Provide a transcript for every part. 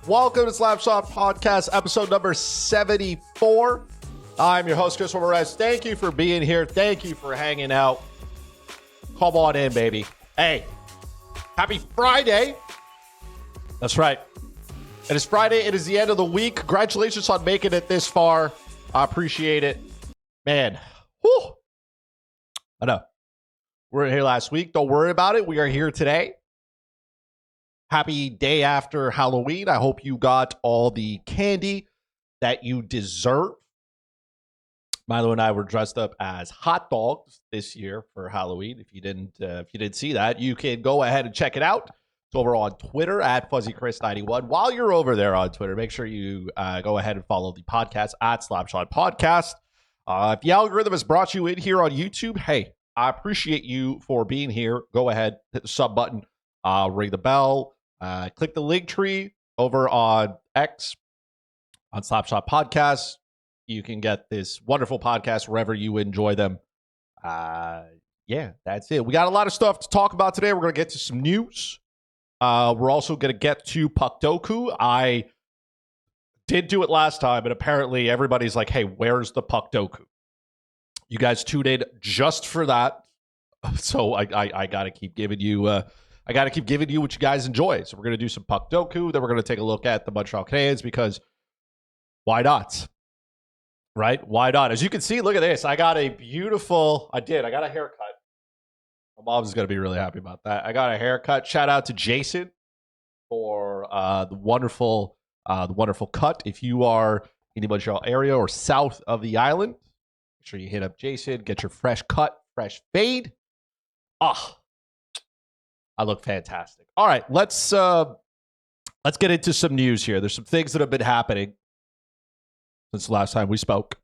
Welcome to Slapshot Podcast, episode number 74. I'm your host, Christopher Morais. Thank you for being here. Thank you for hanging out. Come on in, baby. Hey, happy Friday. That's right. It is Friday. It is the end of the week. Congratulations on making it this far. I appreciate it. Man, whew. I know. We were here last week. Don't worry about it. We are here today. Happy day after Halloween. I hope you got all the candy that you deserve. Milo and I were dressed up as hot dogs this year for Halloween. If you didn't see that, you can go ahead and check it out. It's over on Twitter at FuzzyChris91. While you're over there on Twitter, make sure you go ahead and follow the podcast at Slapshot Podcast. If the algorithm has brought you in here on YouTube, hey, I appreciate you for being here. Go ahead, hit the sub button, ring the bell. Click the link tree over on X on Slapshot Podcast. You can get this wonderful podcast wherever you enjoy them. Yeah, that's it. We got a lot of stuff to talk about today. We're going to get to some news. We're also going to get to Puckdoku. I did do it last time, and apparently everybody's like, hey, where's the Puckdoku? You guys tuned in just for that. So I got to keep giving you... I got to keep giving you what you guys enjoy. So we're going to do some Puckdoku. Then we're going to take a look at the Montreal Canadiens because why not? Right? Why not? As you can see, look at this. I got a beautiful... I got a haircut. My mom's going to be really happy about that. I got a haircut. Shout out to Jason for the wonderful cut. If you are in the Montreal area or south of the island, make sure you hit up Jason. Get your fresh cut, fresh fade. I look fantastic. All right, let's get into some news here. There's some things that have been happening since the last time we spoke,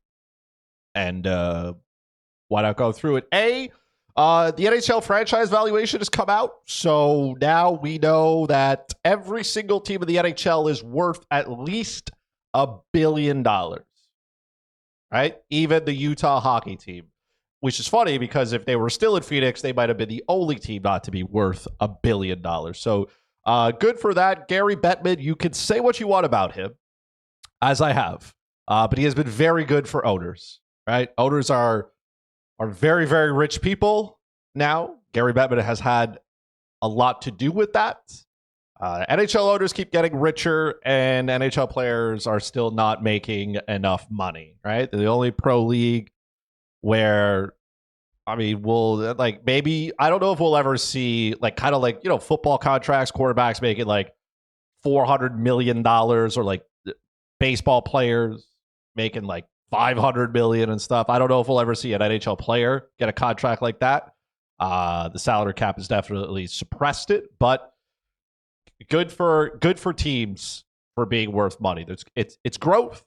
and why not go through it? The NHL franchise valuation has come out, so now we know that every single team in the NHL is worth at least $1 billion, right? Even the Utah hockey team. Which is funny because if they were still in Phoenix, they might have been the only team not to be worth $1 billion. So good for that. Gary Bettman, you can say what you want about him, as I have. But he has been very good for owners, right? Owners are very, very rich people now. Gary Bettman has had a lot to do with that. NHL owners keep getting richer, and NHL players are still not making enough money, right? They're the only pro league where, I mean, maybe, I don't know if we'll ever see football contracts, quarterbacks making like $400 million, or like baseball players making like $500 million and stuff. I don't know if we'll ever see an NHL player get a contract like that. The salary cap has definitely suppressed it, but good for teams for being worth money. It's growth.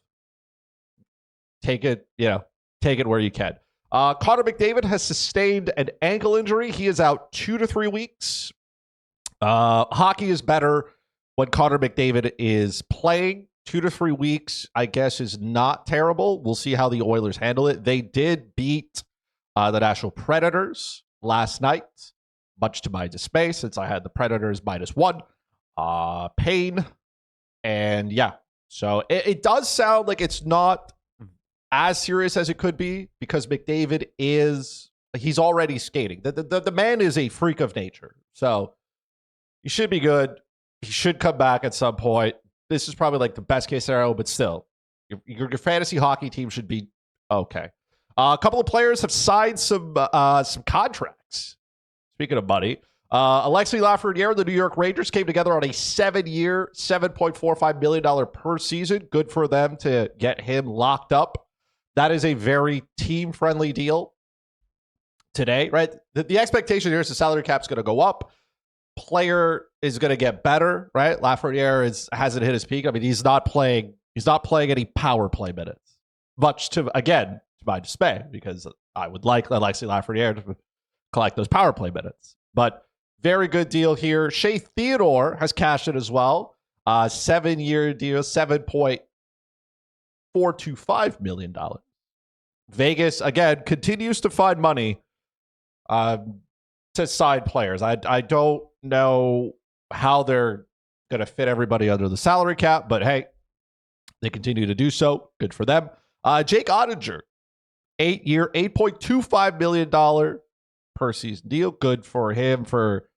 Take it where you can. Connor McDavid has sustained an ankle injury. He is out 2 to 3 weeks. Hockey is better when Connor McDavid is playing. 2 to 3 weeks, I guess, is not terrible. We'll see how the Oilers handle it. They did beat the Nashville Predators last night, much to my dismay, since I had the Predators -1. Pain. And yeah, so it does sound like it's not as serious as it could be because McDavid he's already skating. The man is a freak of nature. So he should be good. He should come back at some point. This is probably like the best case scenario, but still, your fantasy hockey team should be okay. A couple of players have signed some contracts. Speaking of money, Alexis Lafreniere and the New York Rangers came together on a 7-year, $7.45 million per season. Good for them to get him locked up. That is a very team-friendly deal today, right? The expectation here is the salary cap is going to go up. Player is going to get better, right? Lafreniere hasn't hit his peak. I mean, he's not playing any power play minutes. Much to my dismay, because I would like Alexis Lafreniere to collect those power play minutes. But very good deal here. Shea Theodore has cashed in as well. 7-year deal, $7.425 million. Vegas, again, continues to find money to sign players. I don't know how they're going to fit everybody under the salary cap, but hey, they continue to do so. Good for them. Jake Ottinger, 8-year, $8.25 million per season deal. Good for him for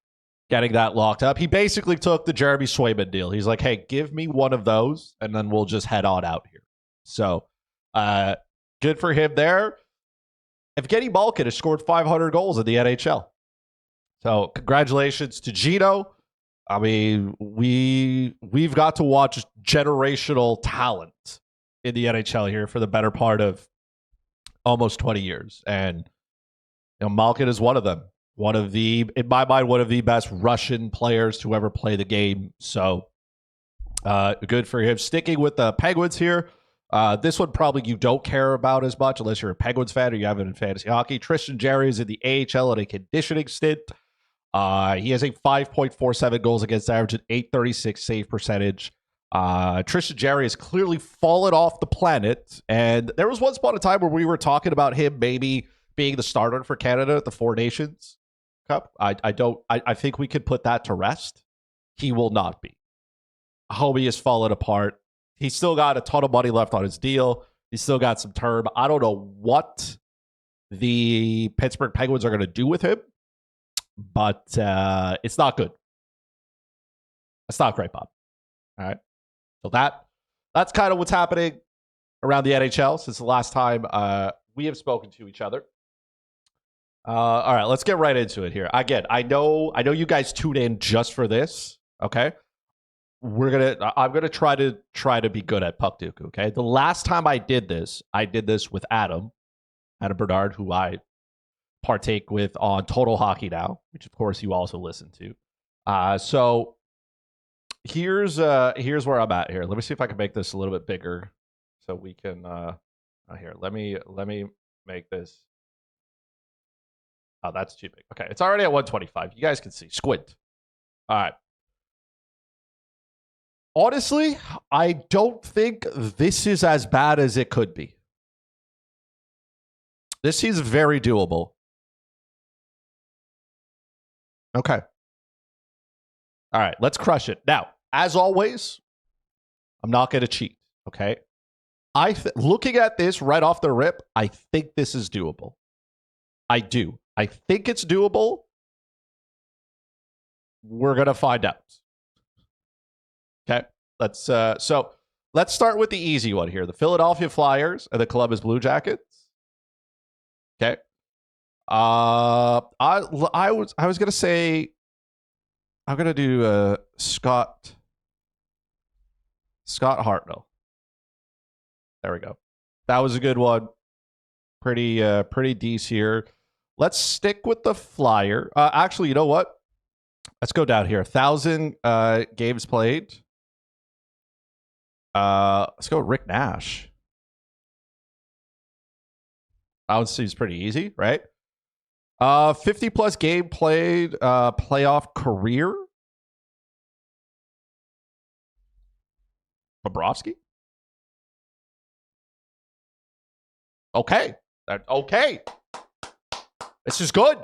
getting that locked up. He basically took the Jeremy Swayman deal. He's like, hey, give me one of those, and then we'll just head on out here. So good for him there. Evgeny Malkin has scored 500 goals in the NHL. So congratulations to Gino. I mean, we've got to watch generational talent in the NHL here for the better part of almost 20 years. And Malkin is one of them. In my mind, one of the best Russian players to ever play the game. So good for him. Sticking with the Penguins here. This one probably you don't care about as much unless you're a Penguins fan or you have it in fantasy hockey. Tristan Jarry is in the AHL at a conditioning stint. He has a 5.47 goals against average and 836 save percentage. Tristan Jarry has clearly fallen off the planet. And there was once upon a time where we were talking about him maybe being the starter for Canada at the Four Nations Cup. I think we could put that to rest. He will not be. Homie has fallen apart. He's still got a ton of money left on his deal. He's still got some term. I don't know what the Pittsburgh Penguins are going to do with him, but it's not good. That's not great, Bob. All right. So that's kind of what's happening around the NHL since the last time we have spoken to each other. All right, let's get right into it here. Again, I know you guys tuned in just for this. Okay. I'm gonna try to be good at Puckdoku. Okay. The last time I did this with Adam Bernard, who I partake with on Total Hockey Now, which of course you also listen to. So here's where I'm at here. Let me see if I can make this a little bit bigger so we can. Here, let me make this. Oh, that's too big. Okay, it's already at 125. You guys can see. Squint. All right. Honestly, I don't think this is as bad as it could be. This is very doable. Okay. All right, let's crush it. Now, as always, I'm not going to cheat, okay? Looking at this right off the rip, I think this is doable. I do. I think it's doable. We're going to find out. Okay, let's start with the easy one here. The Philadelphia Flyers and the Columbus Blue Jackets. Okay. I was going to say I'm going to do Scott Hartnell. There we go. That was a good one. Pretty decent here. Let's stick with the Flyer. Actually, you know what? Let's go down here. 1,000 games played. Let's go Rick Nash. That one seems pretty easy, right? 50 plus game played, playoff career. Bobrovsky. Okay. Okay. This is good.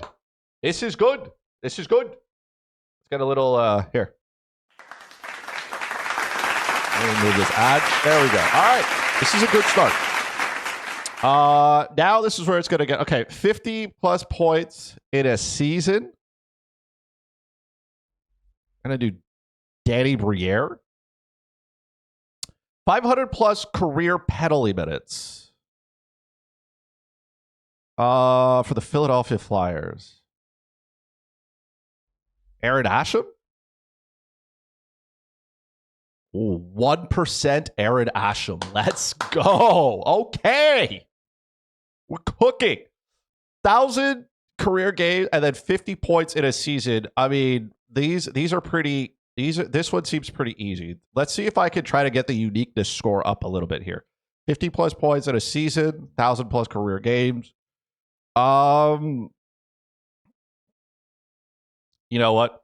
This is good. This is good. Let's get a little here. Let me move this ad. There we go. All right. This is a good start. Now this is where it's going to get. Okay, 50 plus points in a season. I'm going to do Danny Briere. 500 plus career penalty minutes. For the Philadelphia Flyers. Aaron Asham? Ooh, 1% Aaron Asham. Let's go. Okay. We're cooking. 1,000 career games and then 50 points in a season. I mean, these are pretty. This one seems pretty easy. Let's see if I can try to get the uniqueness score up a little bit here. 50 plus points in a season, 1,000 plus career games. You know what?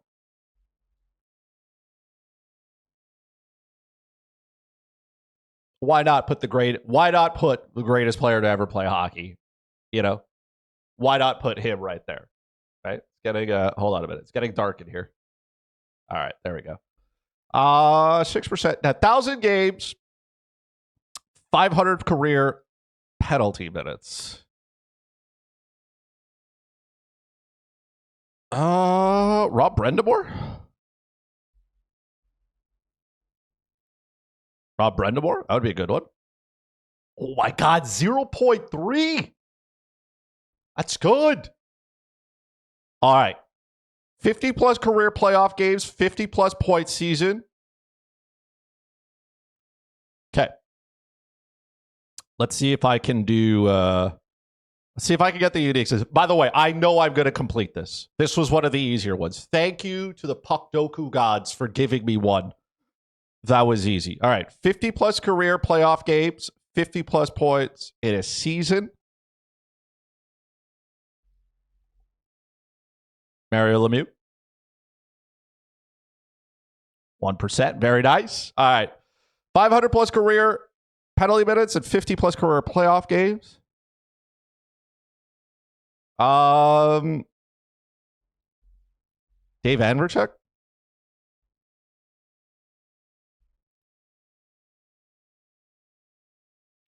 Why not put the greatest player to ever play hockey? You know, why not put him right there? Right? It's getting hold on a minute. It's getting dark in here. All right, there we go. 6%. 1,000 games, 500 career penalty minutes. Rob Brendamore? Rob Brendamore? That would be a good one. Oh my God, 0.3. That's good. All right. 50 plus career playoff games, 50 plus point season. Okay. Let's see if I can do, let's see if I can get the uniques. By the way, I know I'm going to complete this. This was one of the easier ones. Thank you to the Puckdoku gods for giving me one. That was easy. All right. 50 plus career playoff games, 50 plus points in a season. Mario Lemieux. 1%. Very nice. All right. 500 plus career penalty minutes and 50 plus career playoff games. Dave Andrechek.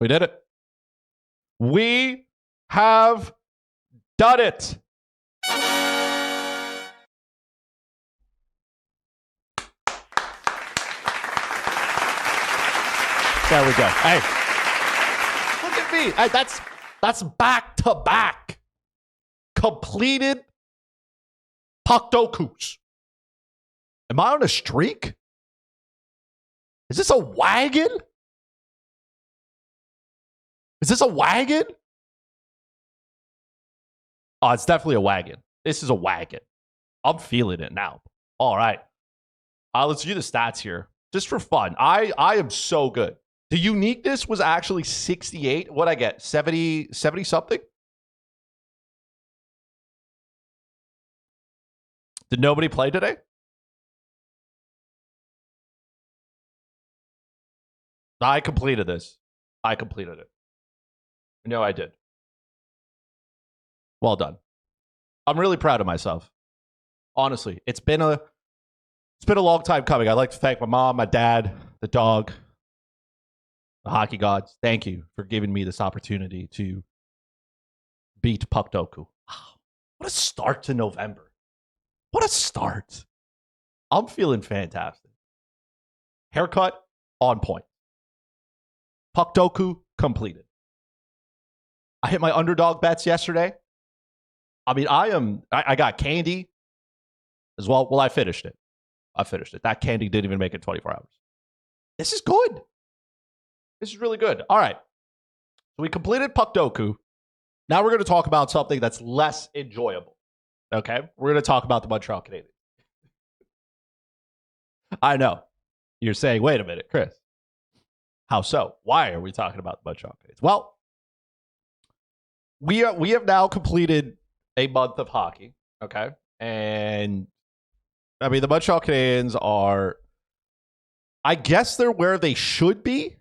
We did it. We have done it. There we go. Hey, look at me. Hey, that's back to back completed Puckdokus. Am I on a streak? Is this a wagon? Is this a wagon? Oh, it's definitely a wagon. This is a wagon. I'm feeling it now. All right. Let's do the stats here. Just for fun. I am so good. The uniqueness was actually 68. What'd I get? 70 something? Did nobody play today? I completed this. I completed it. No, I did. Well done. I'm really proud of myself. Honestly, it's been a long time coming. I'd like to thank my mom, my dad, the dog, the hockey gods. Thank you for giving me this opportunity to beat Puckdoku. Wow, what a start to November. What a start. I'm feeling fantastic. Haircut on point. Puckdoku completed. I hit my underdog bets yesterday. I mean, I got candy as well. Well, I finished it. That candy didn't even make it 24 hours. This is good. This is really good. All right. So we completed Puckdoku. Now we're going to talk about something that's less enjoyable. Okay? We're going to talk about the Montreal Canadiens. I know. You're saying, wait a minute, Chris. How so? Why are we talking about the Montreal Canadiens? Well, we have now completed a month of hockey. Okay? And I mean, the Montreal Canadiens are, I guess they're where they should be,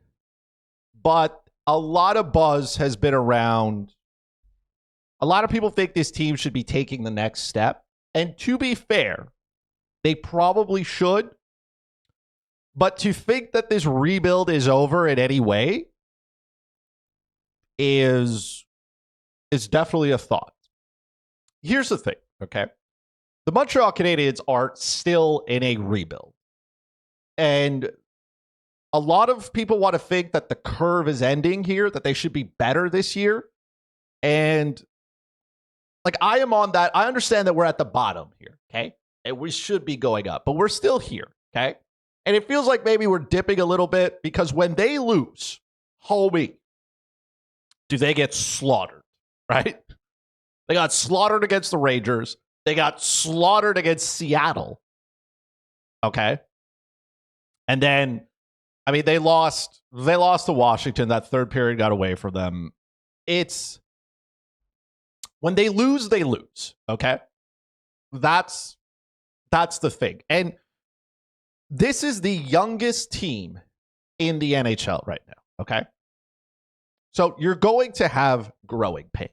but a lot of buzz has been around. A lot of people think this team should be taking the next step. And to be fair, they probably should. But to think that this rebuild is over in any way is definitely a thought. Here's the thing, okay? The Montreal Canadiens are still in a rebuild. And a lot of people want to think that the curve is ending here, that they should be better this year. And like, I am on that. I understand that we're at the bottom here, okay? And we should be going up, but we're still here, okay? And it feels like maybe we're dipping a little bit because when they lose, homie, do they get slaughtered, right? They got slaughtered against the Rangers. They got slaughtered against Seattle. Okay. And then, I mean, they lost to Washington. That third period got away from them. It's when they lose, they lose. Okay. That's the thing. And this is the youngest team in the NHL right now. Okay. So you're going to have growing pains.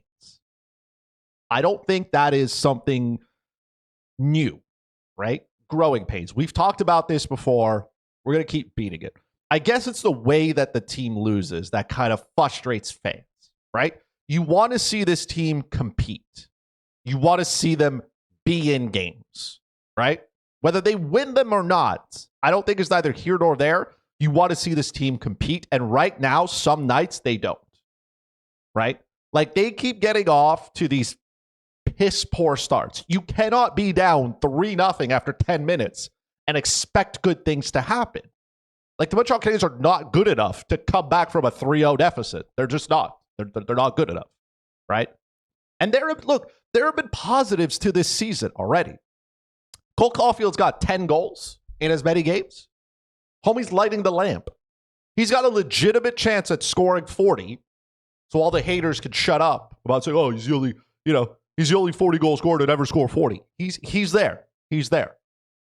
I don't think that is something new, right? growing pains. We've talked about this before. We're going to keep beating it. I guess it's the way that the team loses that kind of frustrates fans, right? You want to see this team compete. You want to see them be in games, right? Whether they win them or not, I don't think it's neither here nor there. You want to see this team compete. And right now, some nights they don't, right? Like they keep getting off to these piss poor starts. You cannot be down 3-0 after 10 minutes and expect good things to happen. Like the Montreal Canadiens are not good enough to come back from a 3-0 deficit. They're just not. They're not good enough, right? And there have been positives to this season already. Cole Caulfield's got 10 goals in as many games. Homie's lighting the lamp. He's got a legitimate chance at scoring 40, so all the haters can shut up about saying, "Oh, he's the only 40 goal scorer to ever score 40." He's there. He's there.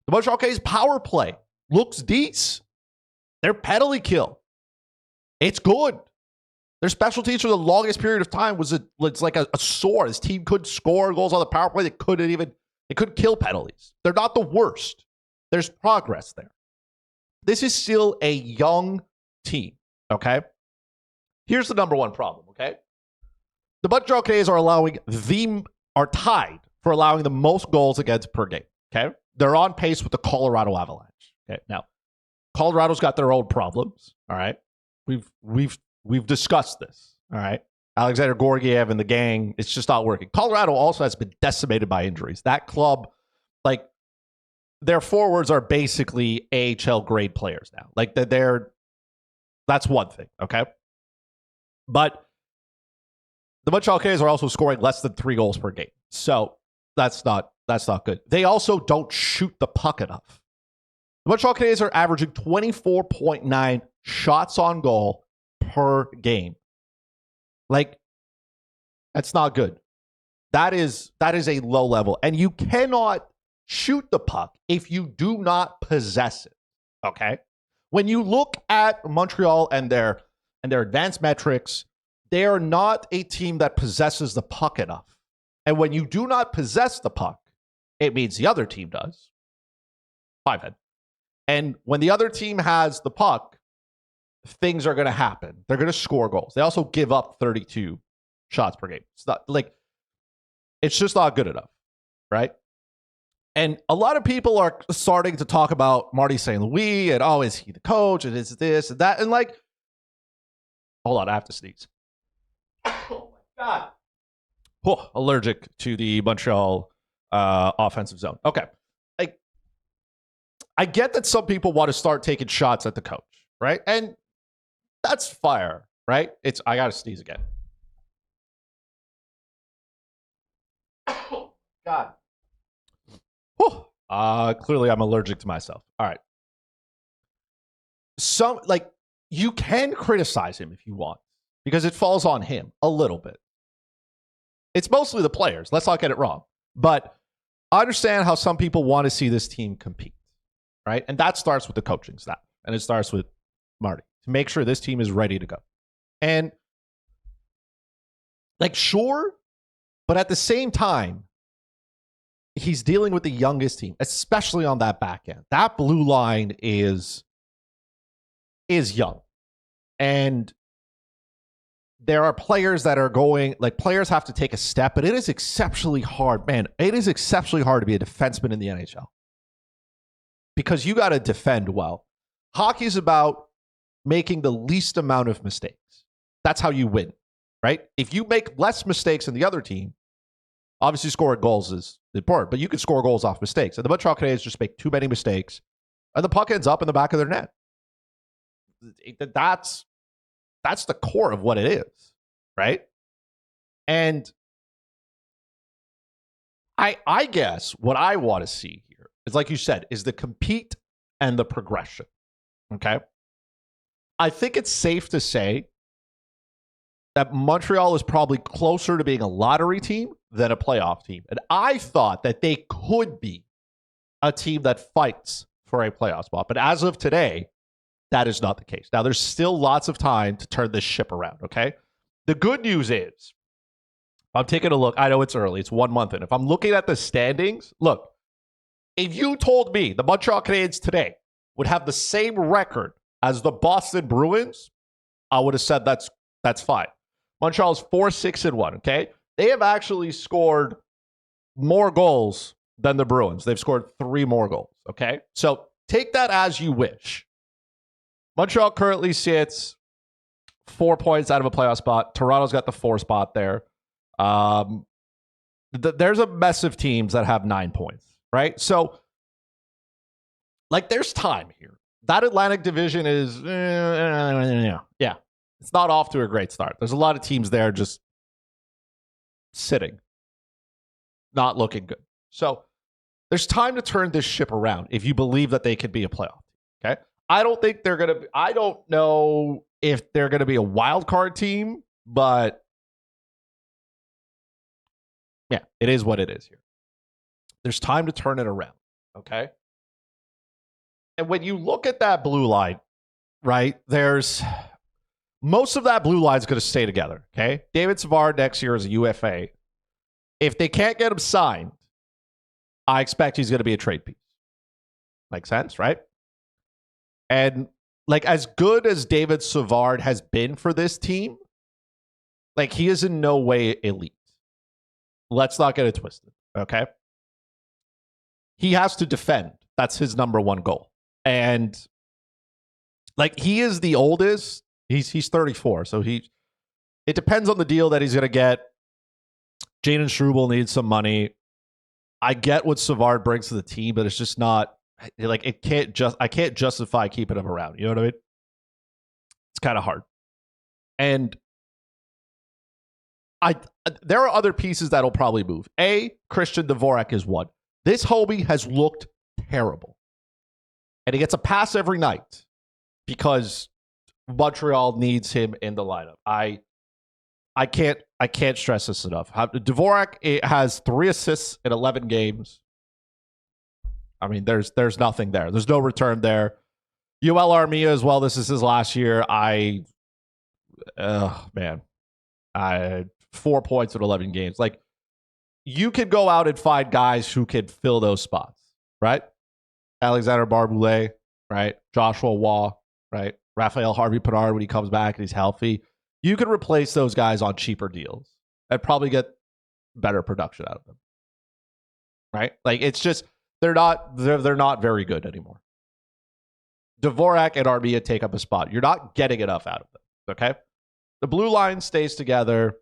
The Montreal Canadiens power play looks decent. Their penalty kill, it's good. Their special teams for the longest period of time was like a sore. This team couldn't score goals on the power play. They couldn't kill penalties. They're not the worst. There's progress there. This is still a young team, okay? Here's the number one problem, okay? The Montreal Canadiens are tied for allowing the most goals against per game, okay? They're on pace with the Colorado Avalanche, okay? Now, Colorado's got their own problems, all right? We've discussed this, all right? Alexander Georgiev and the gang, it's just not working. Colorado also has been decimated by injuries. That club, like, their forwards are basically AHL grade players now. Like, that's one thing, okay? But the Montreal Canadiens are also scoring less than 3 goals per game. So that's not good. They also don't shoot the puck enough. The Montreal Canadiens are averaging 24.9 shots on goal per game. Like, that's not good. That is a low level. And you cannot shoot the puck if you do not possess it. Okay? When you look at Montreal and their advanced metrics, they are not a team that possesses the puck enough. And when you do not possess the puck, it means the other team does. 5-head. And when the other team has the puck, things are going to happen. They're going to score goals. They also give up 32 shots per game. It's not like, it's just not good enough, right? And a lot of people are starting to talk about Marty St. Louis and, oh, is he the coach? And is this and that? And like, hold on, I have to sneeze. Oh my God. Oh, allergic to the Montreal offensive zone. Okay. Like, I get that some people want to start taking shots at the coach, right? And that's fire, right? I got to sneeze again. Oh, God. Whew. Clearly I'm allergic to myself. All right. You can criticize him if you want, because it falls on him a little bit. It's mostly the players. Let's not get it wrong. But I understand how some people want to see this team compete, right? And that starts with the coaching staff. And it starts with Marty to make sure this team is ready to go. And, like, sure, but at the same time, he's dealing with the youngest team, especially on that back end. That blue line is young. And there are players that are going, like, players have to take a step, but it is exceptionally hard. Man, it is exceptionally hard to be a defenseman in the NHL because you got to defend well. Hockey is about making the least amount of mistakes. That's how you win, right? If you make less mistakes than the other team, obviously scoring goals is important, but you can score goals off mistakes. And the Montreal Canadiens just make too many mistakes, and the puck ends up in the back of their net. That's the core of what it is, right? And I guess what I want to see here is, like you said, is the compete and the progression, okay? I think it's safe to say that Montreal is probably closer to being a lottery team than a playoff team. And I thought that they could be a team that fights for a playoff spot. But as of today, that is not the case. Now, there's still lots of time to turn this ship around, okay? The good news is, I'm taking a look. I know it's early. It's 1 month in. If I'm looking at the standings, look, If you told me the Montreal Canadiens today would have the same record as the Boston Bruins, I would have said that's fine. Montreal's 4-6-1, okay? They have actually scored more goals than the Bruins. They've scored 3 more goals, okay? So take that as you wish. Montreal currently sits 4 points out of a playoff spot. Toronto's got the 4 spot there. There's a mess of teams that have 9 points, right? So, like, there's time here. That Atlantic division is, yeah, it's not off to a great start. There's a lot of teams there just sitting, not looking good. So, there's time to turn this ship around if you believe that they could be a playoff team, okay? I don't know if they're going to be a wild card team, but yeah, it is what it is here. There's time to turn it around, okay? And when you look at that blue line, right, there's most of that blue line is going to stay together, okay? David Savard next year is a UFA. If they can't get him signed, I expect he's going to be a trade piece. Makes sense, right? And like as good as David Savard has been for this team, like he is in no way elite. Let's not get it twisted, okay? He has to defend. That's his number one goal. And like he is the oldest. He's 34, so it depends on the deal that he's going to get. Jaden Struble needs some money. I get what Savard brings to the team, but it's just not like I can't justify keeping him around. You know what I mean? It's kind of hard. And there are other pieces that'll probably move. Christian Dvorak is one. This homie has looked terrible. And he gets a pass every night because Montreal needs him in the lineup. I can't stress this enough. Dvorak has 3 assists in 11 games. I mean, there's nothing there. There's no return there. UL Armia as well. This is his last year. 4 points in 11 games. Like, you could go out and find guys who could fill those spots, right? Alexander Barboulay, right? Joshua Waugh, right? Raphael Harvey-Pinard when he comes back and he's healthy. You could replace those guys on cheaper deals and probably get better production out of them, right? Like, it's just they're not very good anymore. Dvorak and Armia take up a spot. You're not getting enough out of them, okay? The blue line stays together.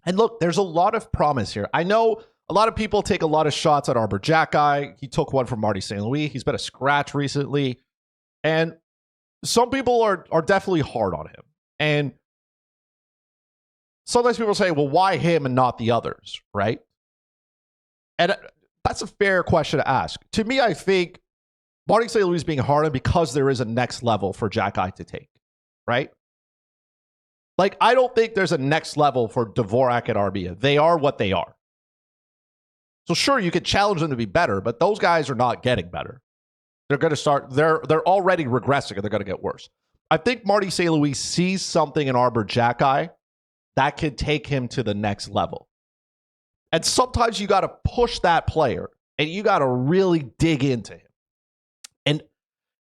And look, there's a lot of promise here. I know a lot of people take a lot of shots at Arbor Jackeye. He took one from Marty St. Louis. He's been a scratch recently. And some people are definitely hard on him. And sometimes people say, well, why him and not the others, right? And that's a fair question to ask. To me, I think Marty St. Louis is being hard on because there is a next level for Jackeye to take, right? Like, I don't think there's a next level for Dvorak and Armia. They are what they are. So sure, you could challenge them to be better, but those guys are not getting better. They're going to start, they're already regressing and they're going to get worse. I think Marty St. Louis sees something in Arbor Jackeye that could take him to the next level. And sometimes you got to push that player and you got to really dig into him. And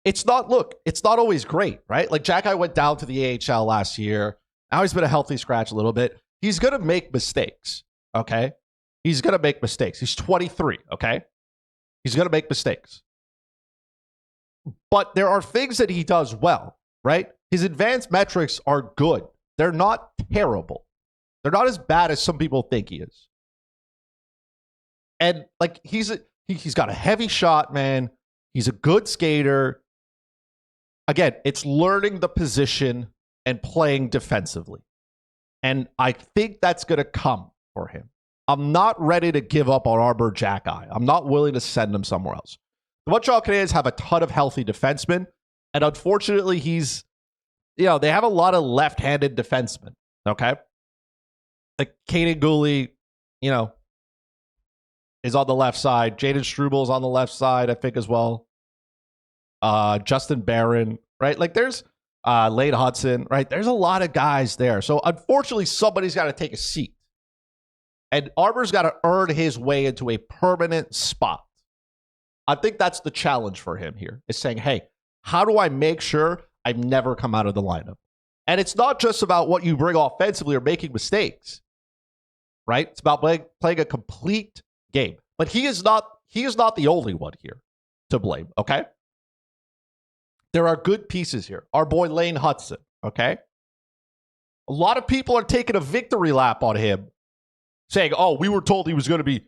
it's not always great, right? Like Jackeye went down to the AHL last year. Now he's been a healthy scratch a little bit. He's going to make mistakes, okay? He's going to make mistakes. He's 23, okay? He's going to make mistakes. But there are things that he does well, right? His advanced metrics are good. They're not terrible. They're not as bad as some people think he is. And like he's got a heavy shot, man. He's a good skater. Again, it's learning the position and playing defensively. And I think that's going to come for him. I'm not ready to give up on Arbor Jackeye. I'm not willing to send him somewhere else. The Montreal Canadiens have a ton of healthy defensemen. And unfortunately, they have a lot of left-handed defensemen. Okay? Like Kaden Gooley, is on the left side. Jaden Struble is on the left side, I think, as well. Justin Barron, right? Like there's Lane Hudson, right? There's a lot of guys there. So unfortunately, somebody's got to take a seat. And Arbor's got to earn his way into a permanent spot. I think that's the challenge for him here, is saying, hey, how do I make sure I never come out of the lineup? And it's not just about what you bring offensively or making mistakes, right? It's about playing a complete game. But he is not the only one here to blame, okay? There are good pieces here. Our boy Lane Hudson, okay? A lot of people are taking a victory lap on him, saying, oh, we were told he was going to be,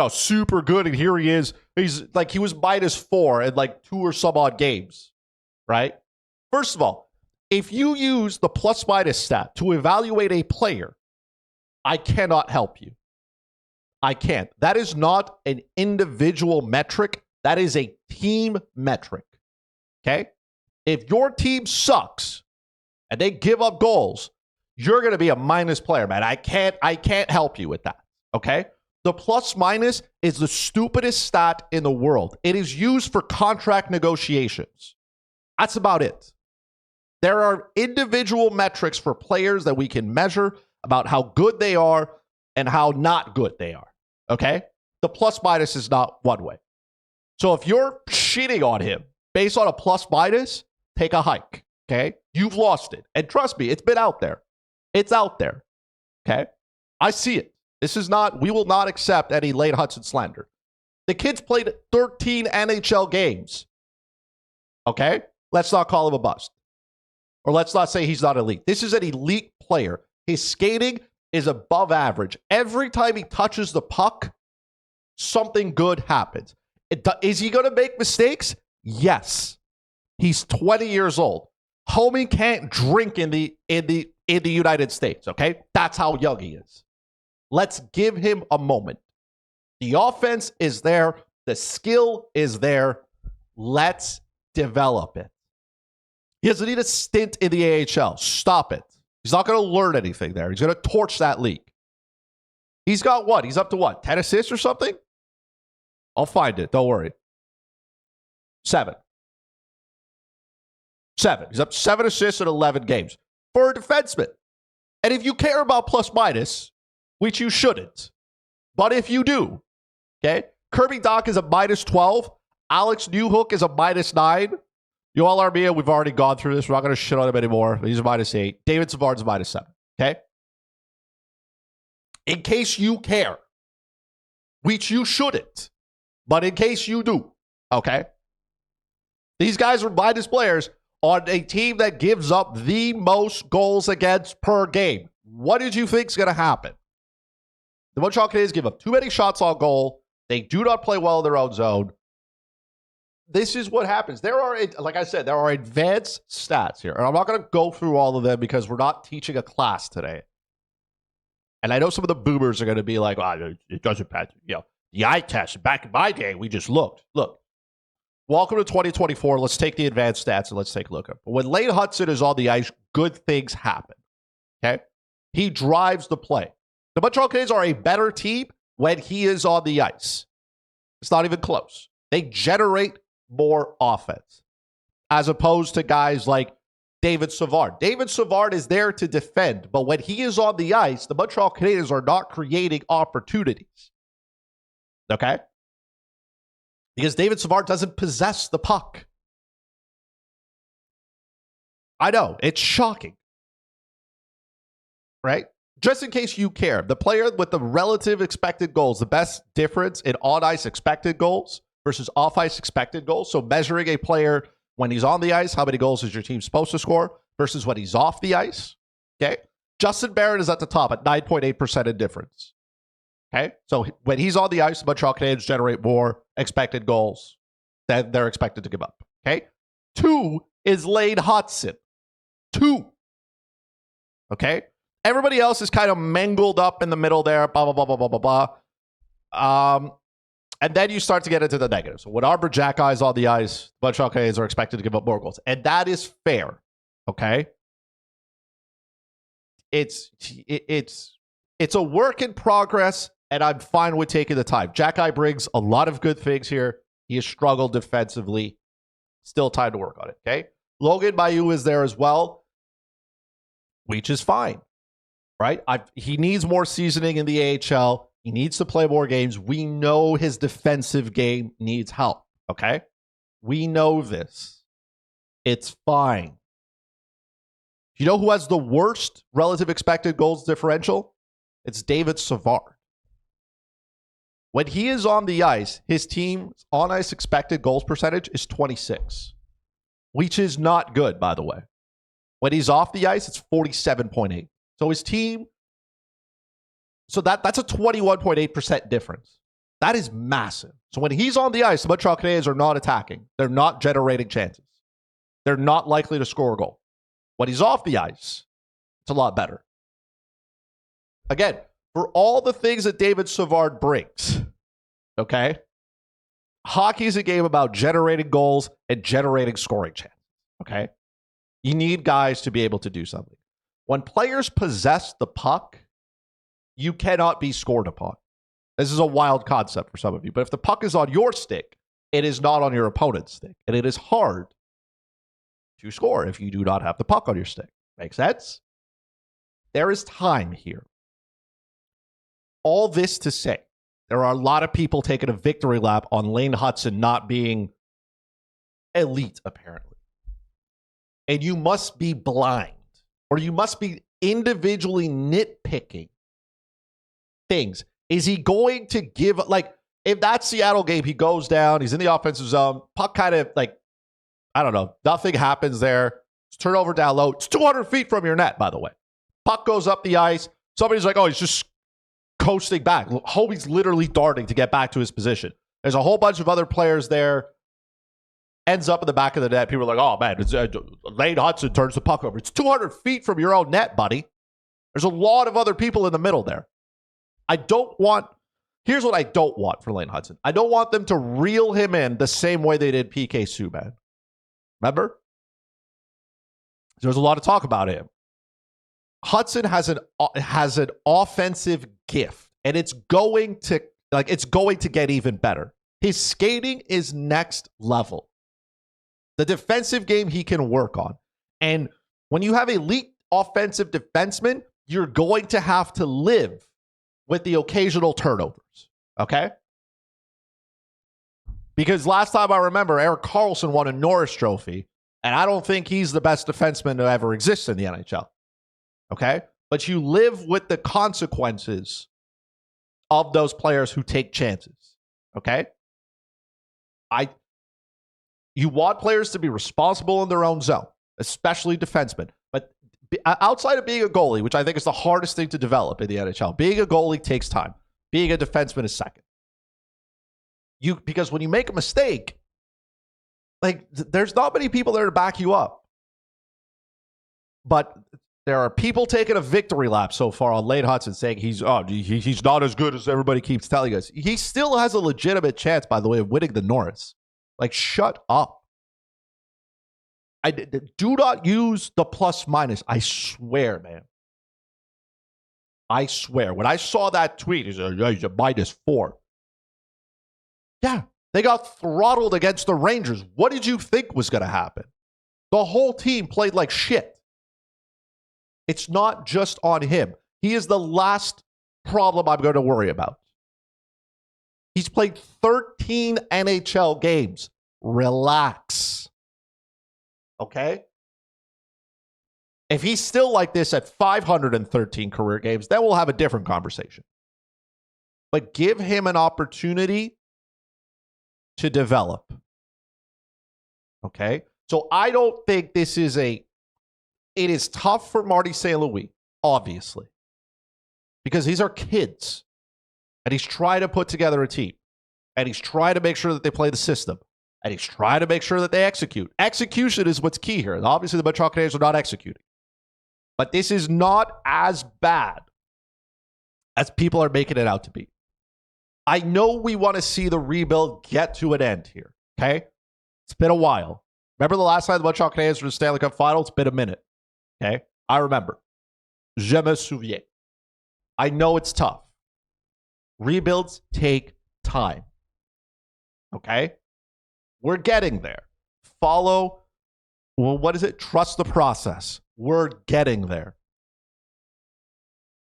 super good, and here he is. He's like, he was -4 in like 2 or some odd games, right? First of all, if you use the plus-minus stat to evaluate a player, I cannot help you. I can't. That is not an individual metric. That is a team metric, okay? If your team sucks and they give up goals, you're going to be a minus player, man. I can't help you with that, okay? The plus-minus is the stupidest stat in the world. It is used for contract negotiations. That's about it. There are individual metrics for players that we can measure about how good they are and how not good they are, okay? The plus-minus is not one way. So if you're shitting on him based on a plus-minus, take a hike, okay? You've lost it. And trust me, it's been out there. It's out there, okay? I see it. We will not accept any Lane Hudson slander. The kid's played 13 NHL games, okay? Let's not call him a bust. Or let's not say he's not elite. This is an elite player. His skating is above average. Every time he touches the puck, something good happens. Is he going to make mistakes? Yes. He's 20 years old. Homie can't drink in the United States, okay? That's how young he is. Let's give him a moment. The offense is there. The skill is there. Let's develop it. He doesn't need a stint in the AHL. Stop it. He's not going to learn anything there. He's going to torch that league. He's got what? He's up to what? 10 assists or something? I'll find it. Don't worry. 7. He's up to 7 assists in 11 games for a defenseman. And if you care about plus-minus, which you shouldn't, but if you do, okay? Kirby Dach is a -12. Alex Newhook is a -9. Yoel Armia, we've already gone through this. We're not going to shit on him anymore. He's a -8. David Savard's a -7. Okay? In case you care, which you shouldn't, but in case you do, okay? These guys are minus players on a team that gives up the most goals against per game. What did you think is going to happen? The Montreal Canadiens give up too many shots on goal. They do not play well in their own zone. This is what happens. There are, like I said, there are advanced stats here. And I'm not going to go through all of them because we're not teaching a class today. And I know some of the boomers are going to be like, oh, it doesn't matter. The eye test. Back in my day, we just looked. Look, welcome to 2024. Let's take the advanced stats and let's take a look at it. When Lane Hudson is on the ice, good things happen. Okay? He drives the play. The Montreal Canadiens are a better team when he is on the ice. It's not even close. They generate more offense as opposed to guys like David Savard. David Savard is there to defend, but when he is on the ice, the Montreal Canadiens are not creating opportunities. Okay? Because David Savard doesn't possess the puck. I know, it's shocking. Right? Just in case you care, the player with the relative expected goals, the best difference in on-ice expected goals versus off-ice expected goals. So measuring a player when he's on the ice, how many goals is your team supposed to score versus when he's off the ice. Okay? Justin Barron is at the top at 9.8% in difference. Okay? So when he's on the ice, the Montreal Canadiens generate more expected goals than they're expected to give up. Okay? 2 is Lane Hudson. 2. Okay? Everybody else is kind of mangled up in the middle there, blah, blah, blah, blah, blah, blah, blah. And then you start to get into the negatives. So when Arbor Jackeye is on the ice, the Montreal Canadiens are expected to give up more goals. And that is fair, okay? It's a work in progress, and I'm fine with taking the time. Jackeye brings a lot of good things here. He has struggled defensively. Still time to work on it, okay? Logan Mailloux is there as well, which is fine. Right? He needs more seasoning in the AHL. He needs to play more games. We know his defensive game needs help. Okay? We know this. It's fine. You know who has the worst relative expected goals differential? It's David Savard. When he is on the ice, his team's on-ice expected goals percentage is 26, which is not good, by the way. When he's off the ice, it's 47.8. So his team, that's a 21.8% difference. That is massive. So when he's on the ice, the Montreal Canadiens are not attacking. They're not generating chances. They're not likely to score a goal. When he's off the ice, it's a lot better. Again, for all the things that David Savard brings, okay, hockey is a game about generating goals and generating scoring chances, okay? You need guys to be able to do something. When players possess the puck, you cannot be scored upon. This is a wild concept for some of you, but if the puck is on your stick, it is not on your opponent's stick, and it is hard to score if you do not have the puck on your stick. Make sense? There is time here. All this to say, there are a lot of people taking a victory lap on Lane Hutson not being elite, apparently. And you must be blind, or you must be individually nitpicking things. Is he going to give, like, if that Seattle game, he goes down, he's in the offensive zone, puck kind of, like, I don't know, nothing happens there. It's turnover down low. It's 200 feet from your net, by the way. Puck goes up the ice. Somebody's like, oh, he's just coasting back. Hobie's literally darting to get back to his position. There's a whole bunch of other players there. Ends up in the back of the net. People are like, oh, man, Lane Hutson turns the puck over. It's 200 feet from your own net, buddy. There's a lot of other people in the middle there. Here's what I don't want for Lane Hutson. I don't want them to reel him in the same way they did PK Subban. Remember? There's a lot of talk about him. Hutson has an offensive gift, and it's going to get even better. His skating is next level. The defensive game he can work on. And when you have elite offensive defensemen, you're going to have to live with the occasional turnovers. Okay? Because last time I remember, Erik Karlsson won a Norris Trophy, and I don't think he's the best defenseman to ever exist in the NHL. Okay? But you live with the consequences of those players who take chances. Okay? You want players to be responsible in their own zone, especially defensemen. But outside of being a goalie, which I think is the hardest thing to develop in the NHL, being a goalie takes time. Being a defenseman is second. Because when you make a mistake, like, there's not many people there to back you up. But there are people taking a victory lap so far on Lane Hutson saying he's not as good as everybody keeps telling us. He still has a legitimate chance, by the way, of winning the Norris. Like, shut up. Do not use the plus minus. I swear, man. I swear. When I saw that tweet, he's a -4. Yeah, they got throttled against the Rangers. What did you think was going to happen? The whole team played like shit. It's not just on him. He is the last problem I'm going to worry about. He's played 13 NHL games. Relax. Okay? If he's still like this at 513 career games, then we'll have a different conversation. But give him an opportunity to develop. Okay? So I don't think it is tough for Marty St. Louis, obviously, because these are kids, and he's trying to put together a team, and he's trying to make sure that they play the system, and he's trying to make sure that they execute. Execution is what's key here. And obviously, the Montreal Canadiens are not executing. But this is not as bad as people are making it out to be. I know we want to see the rebuild get to an end here, okay? It's been a while. Remember the last time the Montreal Canadiens were in the Stanley Cup Final? It's been a minute, okay? I remember. Je me souviens. I know it's tough. Rebuilds take time, okay? We're getting there. Trust the process. We're getting there.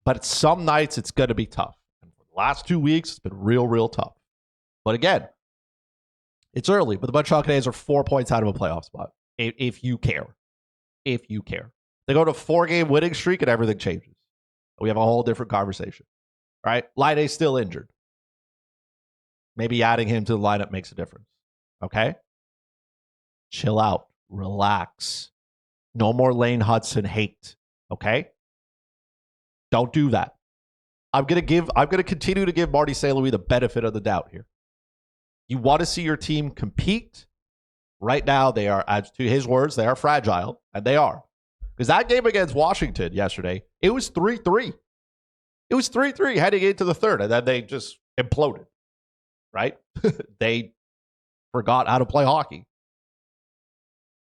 But some nights it's going to be tough. And for the last 2 weeks, it's been real, real tough. But again, It's early, but the Montreal Canadiens are 4 points out of a playoff spot. If you care. If you care. They go to a 4-game winning streak and everything changes. We have a whole different conversation. Right? Laine's still injured. Maybe adding him to the lineup makes a difference. Okay? Chill out. Relax. No more Lane Hudson hate. Okay? Don't do that. I'm gonna continue to give Marty St. Louis the benefit of the doubt here. You want to see your team compete? Right now, they are, as to his words, they are fragile, and they are. Because that game against Washington yesterday, it was 3-3. It was 3-3 heading into the third, and then they just imploded. Right? They forgot how to play hockey.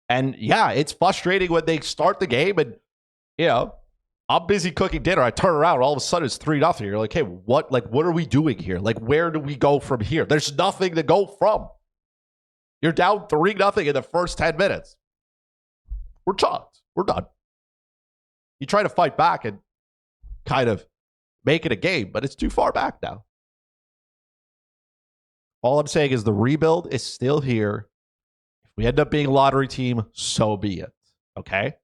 And yeah, it's frustrating when they start the game and, I'm busy cooking dinner. I turn around, and all of a sudden it's 3-0. You're like, hey, what are we doing here? Like, where do we go from here? There's nothing to go from. You're down 3-0 in the first 10 minutes. We're chucked. We're done. You try to fight back and kind of make it a game, but it's too far back now. All I'm saying is the rebuild is still here. If we end up being a lottery team, so be it. Okay?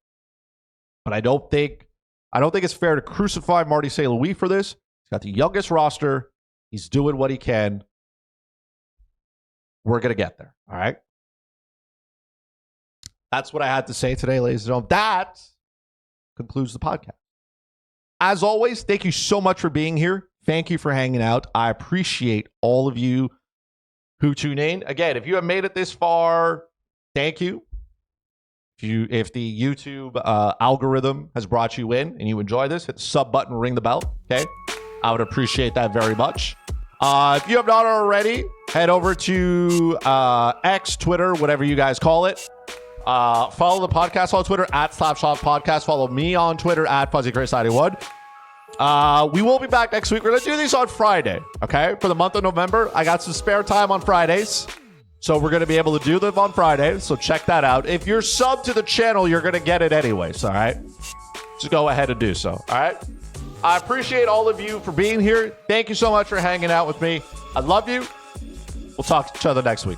But I don't think it's fair to crucify Marty St. Louis for this. He's got the youngest roster. He's doing what he can. We're going to get there. All right? That's what I had to say today, ladies and gentlemen. That concludes the podcast. As always, thank you so much for being here. Thank you for hanging out. I appreciate all of you who tune in. Again, if you have made it this far, thank you. If the YouTube algorithm has brought you in and you enjoy this, hit the sub button, ring the bell. Okay, I would appreciate that very much. If you have not already, head over to X, Twitter, whatever you guys call it. Follow the podcast on Twitter at Slapshot Podcast. Follow me on Twitter at FuzzyChris91. We will be back next week. We're going to do these on Friday, okay? For the month of November, I got some spare time on Fridays. So we're going to be able to do them on Friday. So check that out. If you're subbed to the channel, you're going to get it anyways, all right? Just go ahead and do so, all right? I appreciate all of you for being here. Thank you so much for hanging out with me. I love you. We'll talk to each other next week.